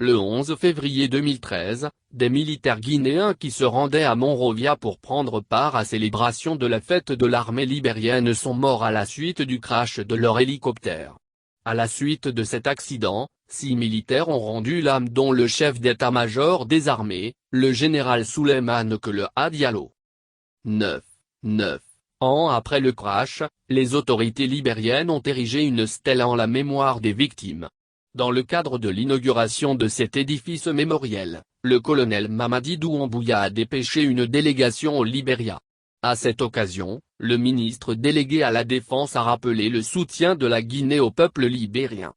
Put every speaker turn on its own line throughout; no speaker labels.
Le 11 février 2013, des militaires guinéens qui se rendaient à Monrovia pour prendre part à célébration de la fête de l'armée libérienne sont morts à la suite du crash de leur hélicoptère. À la suite de cet accident, 6 militaires ont rendu l'âme dont le chef d'état-major des armées, le général Souleymane Keleha Diallo. 9 ans après le crash, les autorités libériennes ont érigé une stèle en la mémoire des victimes. Dans le cadre de l'inauguration de cet édifice mémoriel, le colonel Mamadi Doumbouya a dépêché une délégation au Libéria. À cette occasion, le ministre délégué à la Défense a rappelé le soutien de la Guinée au peuple libérien.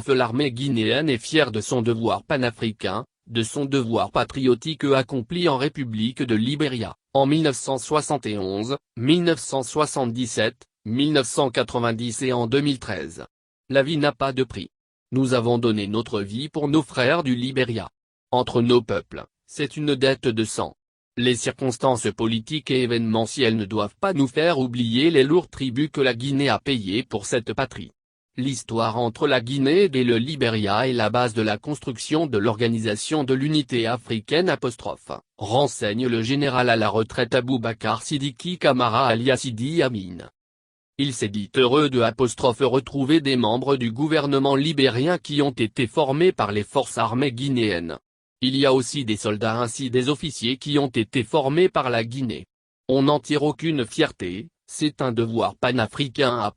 L'armée guinéenne est fière de son devoir panafricain, de son devoir patriotique accompli en République de Libéria, en 1971, 1977, 1990 et en 2013. La vie n'a pas de prix. Nous avons donné notre vie pour nos frères du Libéria. Entre nos peuples, c'est une dette de sang. Les circonstances politiques et événementielles ne doivent pas nous faire oublier les lourds tributs que la Guinée a payés pour cette patrie. L'histoire entre la Guinée et le Libéria est la base de la construction de l'Organisation de l'Unité africaine », renseigne le général à la retraite Aboubacar Sidiki Camara alias Idi Amin. Il s'est dit heureux de retrouver des membres du gouvernement libérien qui ont été formés par les forces armées guinéennes. Il y a aussi des soldats ainsi des officiers qui ont été formés par la Guinée. On n'en tire aucune fierté, c'est un devoir panafricain ».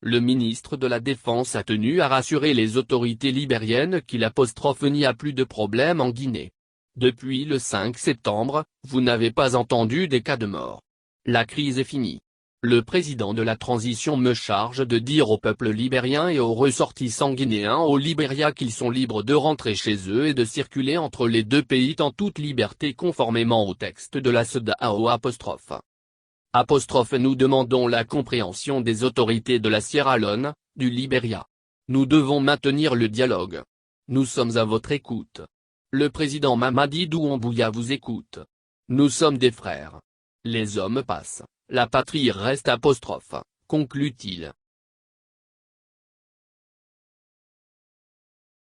Le ministre de la Défense a tenu à rassurer les autorités libériennes qu'il n'y a plus de problème en Guinée. Depuis le 5 septembre, vous n'avez pas entendu des cas de mort. La crise est finie. Le président de la transition me charge de dire au peuple libérien et aux ressortissants guinéens au Libéria qu'ils sont libres de rentrer chez eux et de circuler entre les deux pays en toute liberté conformément au texte de la CEDEAO ». Nous demandons la compréhension des autorités de la Sierra Leone, du Libéria. Nous devons maintenir le dialogue. Nous sommes à votre écoute. Le président Mamadi Doumbouya vous écoute. Nous sommes des frères. Les hommes passent, la patrie reste », conclut-il.